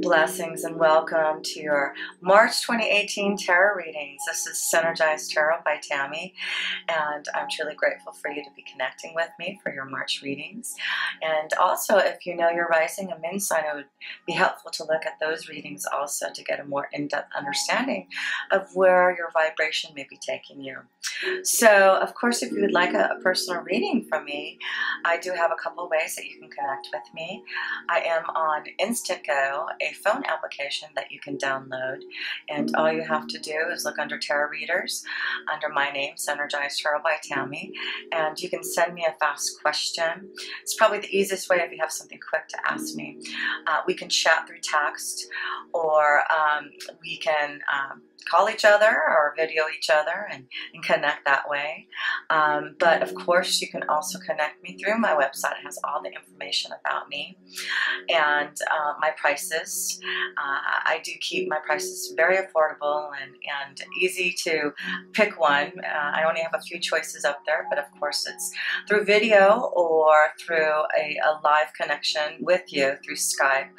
Blessings and welcome to your March 2018 tarot readings. This is Synergized Tarot by Tammy, and I'm truly grateful for you to be connecting with me for your March readings. And also, if you know your rising and moon sign, it would be helpful to look at those readings also to get a more in-depth understanding of where your vibration may be taking you. So, of course, if you would like a personal reading from me, I do have a couple of ways that you can connect with me. I am on Instant Go, a phone application that you can download, and all you have to do is look under Tarot Readers, under my name, Synergized Tarot by Tammy, and you can send me a fast question. It's probably the easiest way if you have something quick to ask me. We can chat through text, or we can call each other or video each other and connect that way. But of course, you can also connect me through my website. It has all the information about me and my prices. I do keep my prices very affordable and easy to pick one. I only have a few choices up there, but of course it's through video or through a live connection with you through Skype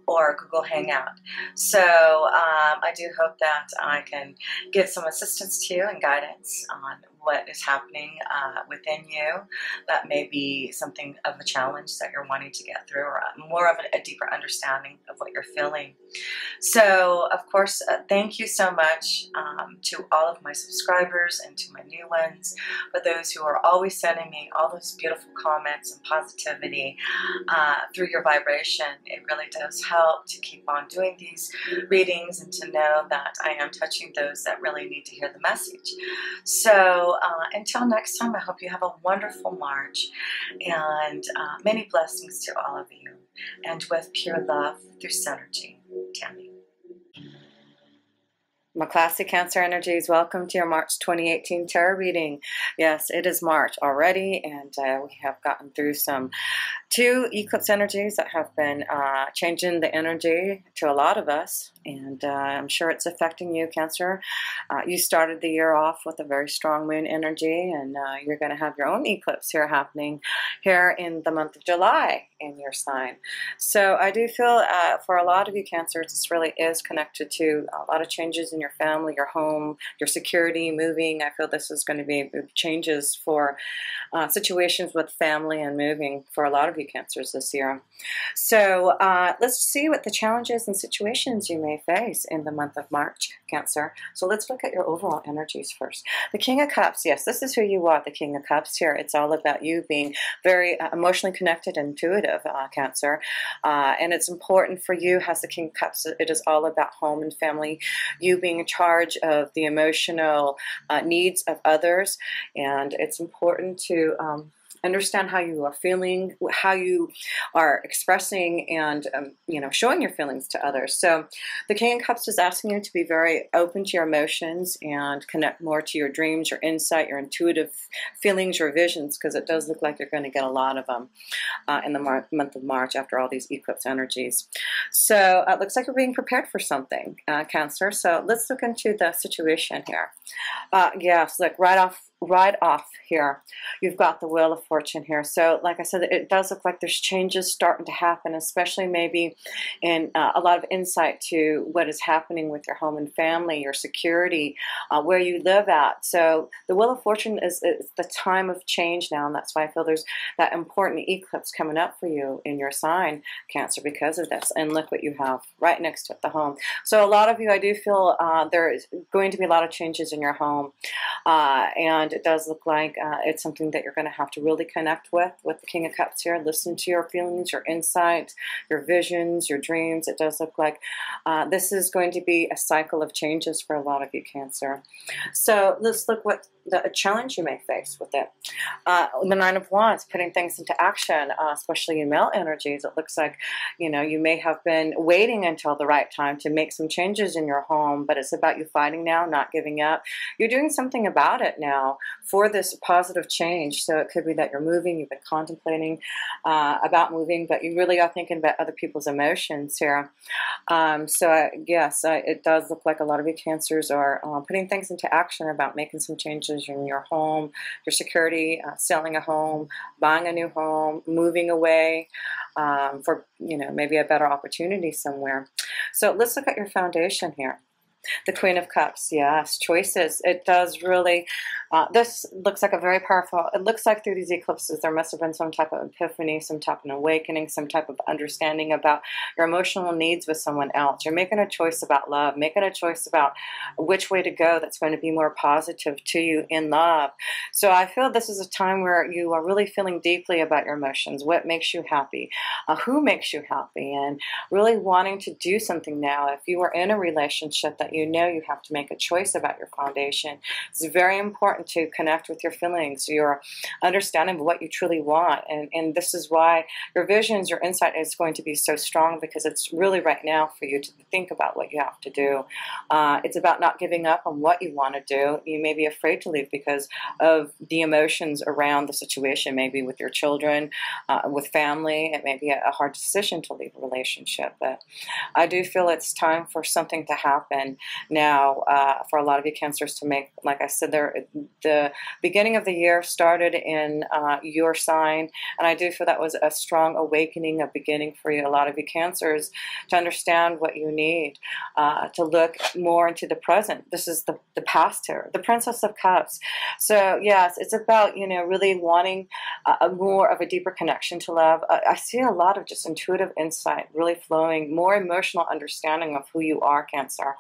or Google Hangout. So I do hope that I can give some assistance to you and guidance on what is happening within you. That may be something of a challenge that you're wanting to get through, or more of a deeper understanding of what you're feeling. So, of course, thank you so much to all of my subscribers and to my new ones, for those who are always sending me all those beautiful comments and positivity through your vibration. It really does help to keep on doing these readings and to know that I am touching those that really need to hear the message. So until next time, I hope you have a wonderful March and many blessings to all of you. And with pure love through Synergy, Tammy. My classic Cancer energies, welcome to your March 2018 tarot reading. Yes, it is March already, and we have gotten through two eclipse energies that have been changing the energy to a lot of us, and I'm sure it's affecting you, Cancer. You started the year off with a very strong moon energy, and you're going to have your own eclipse here happening here in the month of July in your sign. So I do feel for a lot of you, Cancer, this really is connected to a lot of changes in your family, your home, your security, moving. I feel this is going to be changes for situations with family and moving for a lot of you Cancers this year. So let's see what the challenges and situations you may face in the month of March, Cancer. So let's look at your overall energies first. The King of Cups, yes, this is who you are, the King of Cups here. It's all about you being very emotionally connected and intuitive, Cancer. And it's important for you as the King of Cups. It is all about home and family, you being in charge of the emotional needs of others. And it's important to understand how you are feeling, how you are expressing and showing your feelings to others. So the King of Cups is asking you to be very open to your emotions and connect more to your dreams, your insight, your intuitive feelings, your visions, because it does look like you're going to get a lot of them in the month of March after all these eclipse energies. So it looks like you're being prepared for something, Cancer. So let's look into the situation here. Yes, look, right off here, you've got the Wheel of Fortune here. So like I said, it does look like there's changes starting to happen, especially maybe in a lot of insight to what is happening with your home and family, your security, where you live at. So the Wheel of Fortune is the time of change now, and that's why I feel there's that important eclipse coming up for you in your sign, Cancer, because of this. And look what you have right next to it, the home. So a lot of you, I do feel there is going to be a lot of changes in your home, and it does look like it's something that you're going to have to really connect with the King of Cups here. Listen to your feelings, your insight, your visions, your dreams. It does look like this is going to be a cycle of changes for a lot of you, Cancer. So let's look what the challenge you may face with it. The Nine of Wands, putting things into action, especially in male energies. It looks like, you may have been waiting until the right time to make some changes in your home, but it's about you fighting now, not giving up. You're doing something about it now. for this positive change. So it could be that you're moving, you've been contemplating about moving, but you really are thinking about other people's emotions here. Yes, it does look like a lot of you Cancers are putting things into action about making some changes in your home, your security, selling a home, buying a new home, moving away for, maybe a better opportunity somewhere. So let's look at your foundation here. The Queen of Cups, yes, choices. It does really, this looks like a very powerful, it looks like through these eclipses there must have been some type of epiphany, some type of awakening, some type of understanding about your emotional needs with someone else. You're making a choice about love, making a choice about which way to go that's going to be more positive to you in love. So I feel this is a time where you are really feeling deeply about your emotions, what makes you happy, who makes you happy, and really wanting to do something now. If you are in a relationship that you have to make a choice about your foundation, it's very important to connect with your feelings, your understanding of what you truly want. And this is why your visions, your insight is going to be so strong, because it's really right now for you to think about what you have to do. It's about not giving up on what you want to do. You may be afraid to leave because of the emotions around the situation, maybe with your children, with family. It may be a hard decision to leave a relationship, but I do feel it's time for something to happen now for a lot of you Cancers to make, like I said, the beginning of the year started in your sign, and I do feel that was a strong awakening, a beginning for you, a lot of you Cancers, to understand what you need, to look more into the present. This is the past here, the Princess of Cups. So yes, it's about, really wanting more of a deeper connection to love. I see a lot of just intuitive insight really flowing, more emotional understanding of who you are, Cancer.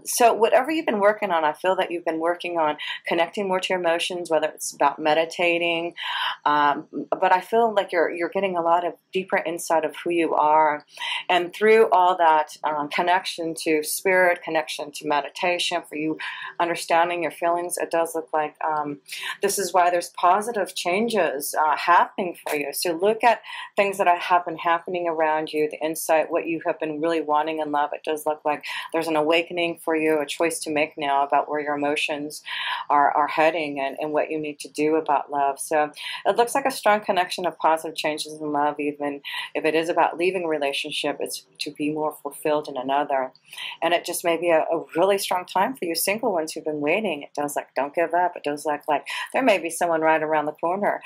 So whatever you've been working on, I feel that you've been working on connecting more to your emotions, whether it's about meditating, but I feel like you're getting a lot of deeper insight of who you are, and through all that connection to spirit, connection to meditation, for you understanding your feelings, it does look like this is why there's positive changes happening for you. So look at things that have been happening around you, the insight, what you have been really wanting in love. It does look like there's an awakening for you, a choice to make now about where your emotions are heading, and what you need to do about love. So it looks like a strong connection of positive changes in love. Even if it is about leaving a relationship, it's to be more fulfilled in another. And it just may be a really strong time for you single ones who've been waiting. It does like, don't give up. It does like there may be someone right around the corner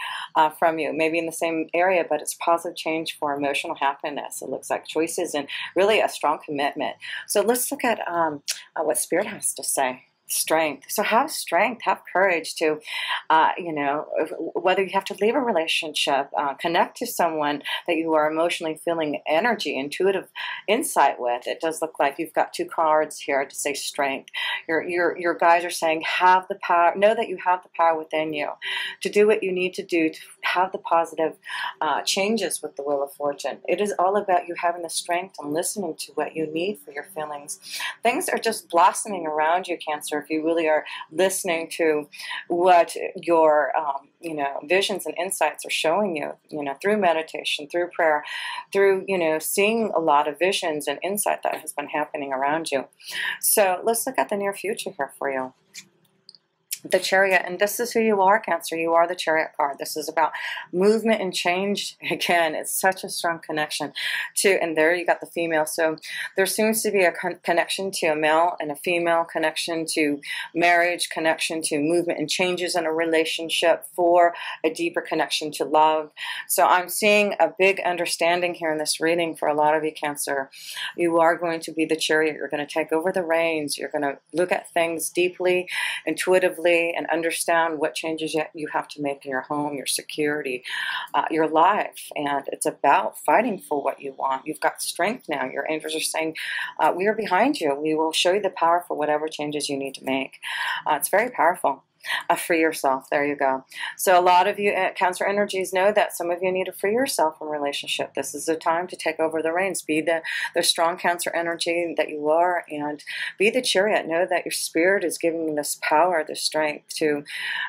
from you, maybe in the same area, but it's positive change for emotional happiness. It looks like choices and really a strong commitment. So let's look at what Spirit has to say. Strength. So have strength, have courage to, whether you have to leave a relationship, connect to someone that you are emotionally feeling energy, intuitive insight with. It does look like you've got two cards here to say strength. Your guides are saying have the power, know that you have the power within you to do what you need to do to have the positive changes with the Wheel of Fortune. It is all about you having the strength and listening to what you need for your feelings. Things are just blossoming around you, Cancer, if you really are listening to what your visions and insights are showing you, through meditation, through prayer, through, seeing a lot of visions and insight that has been happening around you. So let's look at the near future here for you. The Chariot, and this is who you are, Cancer. You are the Chariot card. This is about movement and change. Again, it's such a strong connection to, and there you got the female. So there seems to be a connection to a male and a female, connection to marriage, connection to movement and changes in a relationship for a deeper connection to love. So I'm seeing a big understanding here in this reading for a lot of you, Cancer. You are going to be the Chariot. You're going to take over the reins. You're going to look at things deeply, intuitively, and understand what changes you have to make in your home, your security, your life. And it's about fighting for what you want. You've got strength now. Your angels are saying, we are behind you. We will show you the power for whatever changes you need to make. It's very powerful. Free yourself. There you go. So a lot of you Cancer energies know that some of you need to free yourself from relationship. This is the time to take over the reins. Be the strong Cancer energy that you are, and be the Chariot. Know that your spirit is giving you this power, this strength to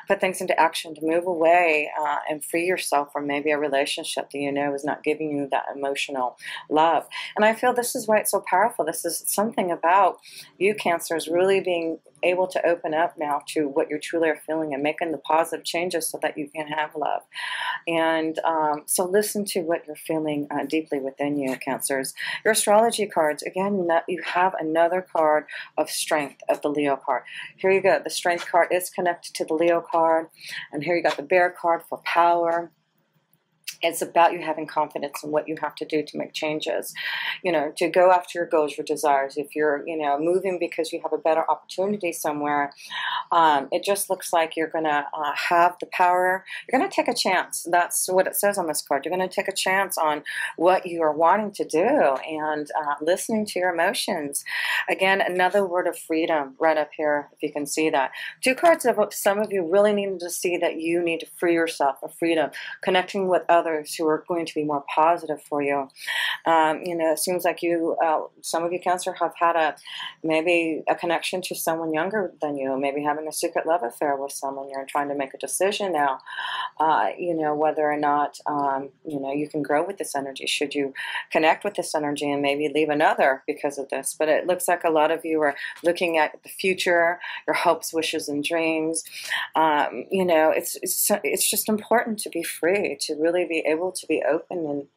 put things into action, to move away and free yourself from maybe a relationship that is not giving you that emotional love. And I feel this is why it's so powerful. This is something about you, Cancers, really being able to open up now to what you truly are feeling and making the positive changes so that you can have love. And so listen to what you're feeling deeply within you, Cancers. Your astrology cards, again, you have another card of strength, of the Leo card. Here you go. The strength card is connected to the Leo card. And here you got the bear card for power. It's about you having confidence in what you have to do to make changes, you know, to go after your goals, your desires. If you're, you know, moving because you have a better opportunity somewhere, it just looks like you're going to have the power. You're going to take a chance. That's what it says on this card. You're going to take a chance on what you are wanting to do and listening to your emotions. Again, another word of freedom right up here, if you can see that. Two cards of some of you really need to see that you need to free yourself of freedom, connecting with others who are going to be more positive for you. You know, it seems like you, some of you Cancer have had maybe a connection to someone younger than you, maybe having a secret love affair with someone. You're trying to make a decision now, you know, whether or not, you know, you can grow with this energy. Should you connect with this energy and maybe leave another because of this? But it looks like a lot of you are looking at the future, your hopes, wishes, and dreams. You know, it's just important to be free, to really be able to be open and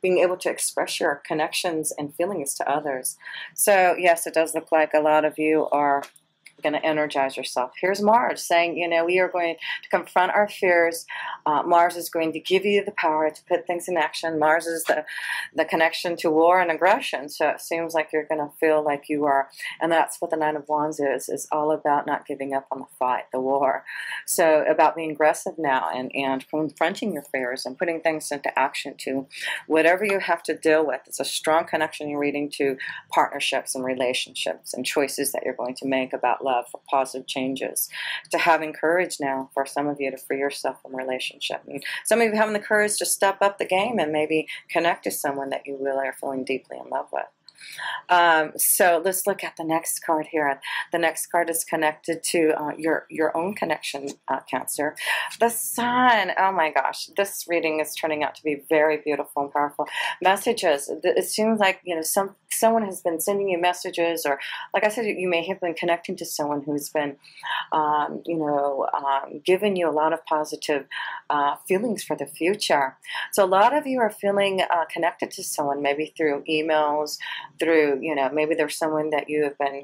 being able to express your connections and feelings to others. So yes, it does look like a lot of you are going to energize yourself. Here's Mars saying, you know, we are going to confront our fears. Mars is going to give you the power to put things in action. Mars is the connection to war and aggression. So it seems like you're going to feel like you are, and that's what the Nine of Wands is all about, not giving up on the fight, the war. So about being aggressive now and confronting your fears and putting things into action to whatever you have to deal with. It's a strong connection you're reading to partnerships and relationships and choices that you're going to make about love for positive changes, to having courage now for some of you to free yourself from relationship. And some of you having the courage to step up the game and maybe connect to someone that you really are feeling deeply in love with. So let's look at the next card here. The next card is connected to your own connection, Cancer. The Sun. Oh my gosh, this reading is turning out to be very beautiful and powerful. Messages. It seems like, you know, someone has been sending you messages, or like I said, you may have been connecting to someone who's been, you know, giving you a lot of positive feelings for the future. So a lot of you are feeling connected to someone, maybe through emails, through, you know, maybe there's someone that you have been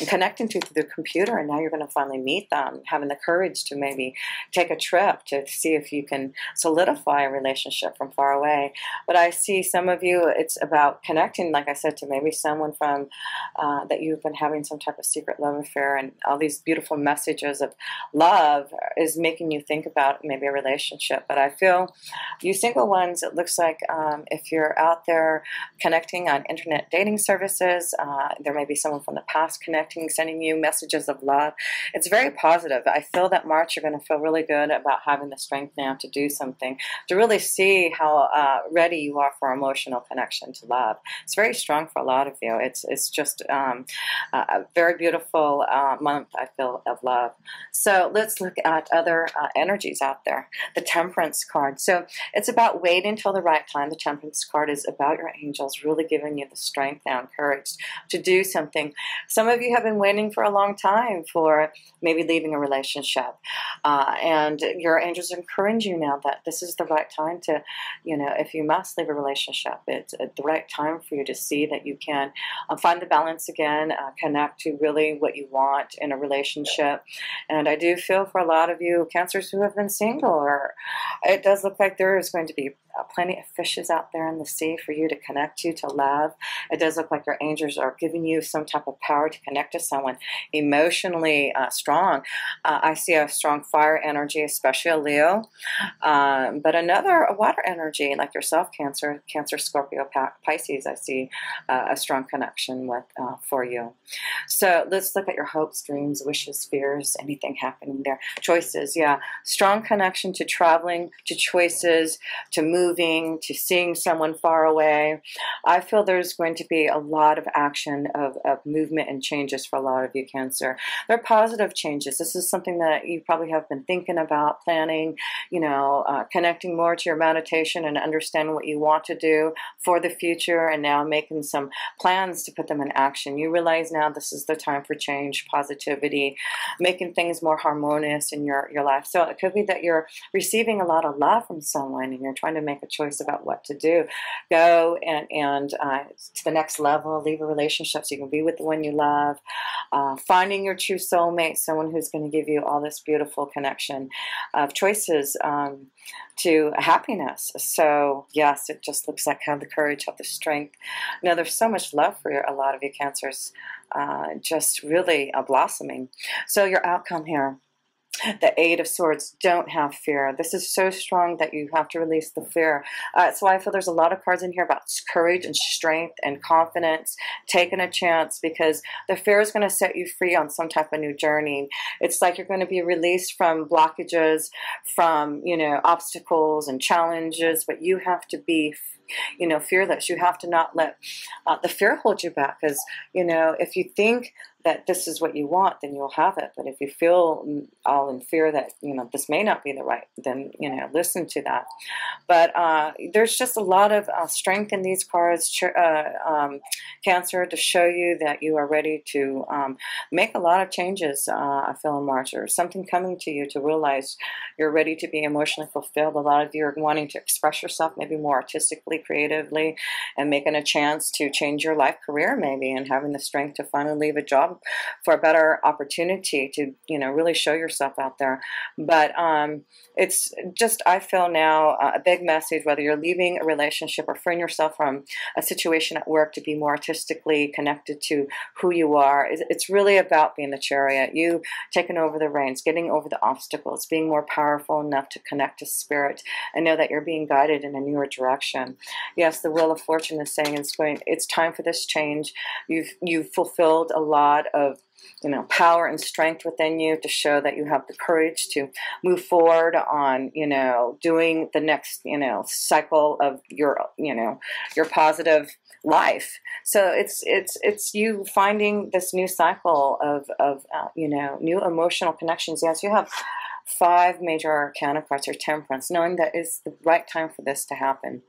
connecting to through the computer, and now you're going to finally meet them, having the courage to maybe take a trip to see if you can solidify a relationship from far away. But I see some of you, it's about connecting, like I said, to maybe someone from that you've been having some type of secret love affair, and all these beautiful messages of love is making you think about maybe a relationship. But I feel you single ones, it looks like if you're out there connecting on internet dating services, there may be someone from the past connecting, sending you messages of love. It's very positive. I feel that March, you're going to feel really good about having the strength now to do something, to really see how ready you are for emotional connection to love. It's very strong for a lot of you. It's just a very beautiful month, I feel, of love. So let's look at other energies out there. The Temperance card. So it's about waiting until the right time. The Temperance card is about your angels really giving you the strength now and courage to do something. Some of you have been waiting for a long time for maybe leaving a relationship, and your angels encourage you now that this is the right time to, you know, if you must leave a relationship, it's the right time for you to see that you can find the balance again, connect to really what you want in a relationship. And I do feel for a lot of you Cancers who have been single, or it does look like there is going to be plenty of fishes out there in the sea for you to connect to love. It does look like your angels are giving you some type of power to connect to someone emotionally strong. I see a strong fire energy, especially a Leo, but a water energy like yourself, Cancer, Scorpio, Pisces, I see a strong connection with for you. So let's look at your hopes, dreams, wishes, fears, anything happening there. Choices, yeah. Strong connection to traveling, to choices, to moving, moving to seeing someone far away. I feel there's going to be a lot of action of movement and changes for a lot of you, Cancer. They're positive changes. This is something that you probably have been thinking about, planning, connecting more to your meditation and understanding what you want to do for the future, and now making some plans to put them in action. You realize now this is the time for change, positivity, making things more harmonious in your life. So it could be that you're receiving a lot of love from someone and you're trying to make a choice about what to do. Go and to the next level, leave a relationship so you can be with the one you love. Finding your true soulmate, someone who's going to give you all this beautiful connection of choices to happiness. So yes, it just looks like have the courage, have the strength. Now there's so much love for a lot of you Cancers, just really blossoming. So your outcome here, the Eight of Swords, don't have fear. This is so strong that you have to release the fear. So I feel there's a lot of cards in here about courage and strength and confidence, taking a chance, because the fear is going to set you free on some type of new journey. It's like you're going to be released from blockages, from, obstacles and challenges, but you have to be fearless. You have to not let the fear hold you back, because, if you think that this is what you want, then you'll have it. But if you feel all in fear that, this may not be the right, then, listen to that. But there's just a lot of strength in these cards, Cancer, to show you that you are ready to make a lot of changes, I feel, in March, or something coming to you to realize you're ready to be emotionally fulfilled. A lot of you are wanting to express yourself maybe more artistically, creatively, and making a chance to change your life career maybe, and having the strength to finally leave a job for a better opportunity to, really show yourself out there. But it's just, I feel now a big message, whether you're leaving a relationship or freeing yourself from a situation at work to be more artistically connected to who you are. It's really about being the chariot, you taking over the reins, getting over the obstacles, being more powerful enough to connect to spirit and know that you're being guided in a newer direction. Yes, the Wheel of Fortune is saying it's time for this change. You've fulfilled a lot of power and strength within you to show that you have the courage to move forward on, doing the next, cycle of your positive life. So it's you finding this new cycle of new emotional connections. Yes, you have 5 major arcana cards, or Temperance, knowing that it's the right time for this to happen.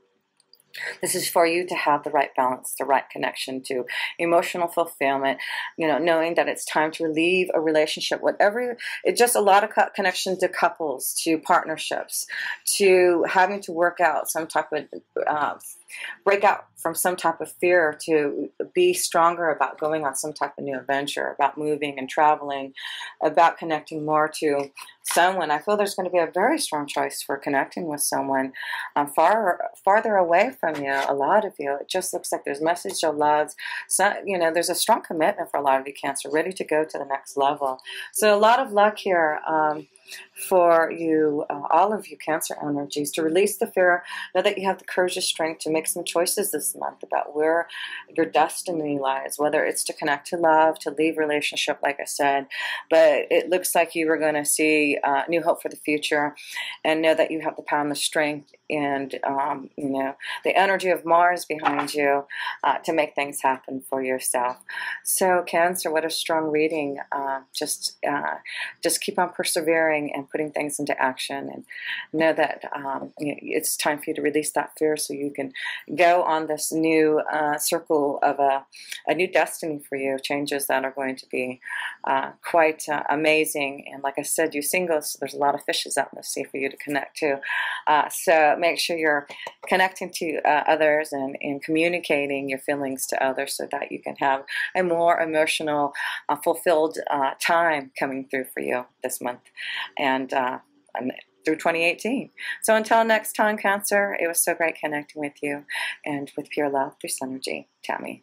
This is for you to have the right balance, the right connection to emotional fulfillment, knowing that it's time to leave a relationship, whatever. It's just a lot of connection to couples, to partnerships, to having to work out some type of break out from some type of fear, to be stronger about going on some type of new adventure, about moving and traveling, about connecting more to someone. I feel there's going to be a very strong choice for connecting with someone farther away from you. A lot of you, it just looks like there's message of love. So, there's a strong commitment for a lot of you Cancer, ready to go to the next level. So a lot of luck here for you, all of you Cancer energies, to release the fear. Know that you have the courage and strength to make some choices this month about where your destiny lies, whether it's to connect to love, to leave relationship, like I said. But it looks like you are going to see new hope for the future, and know that you have the power and the strength and the energy of Mars behind you to make things happen for yourself. So Cancer, what a strong reading. Just keep on persevering and putting things into action, and know that it's time for you to release that fear so you can go on this new circle of a new destiny for you, changes that are going to be quite amazing. And like I said, you singles, there's a lot of fishes out in the sea for you to connect to. So make sure you're connecting to others and communicating your feelings to others so that you can have a more emotional, fulfilled time coming through for you this month and through 2018. So until next time, Cancer, it was so great connecting with you, and with pure love through Synergy, Tammy.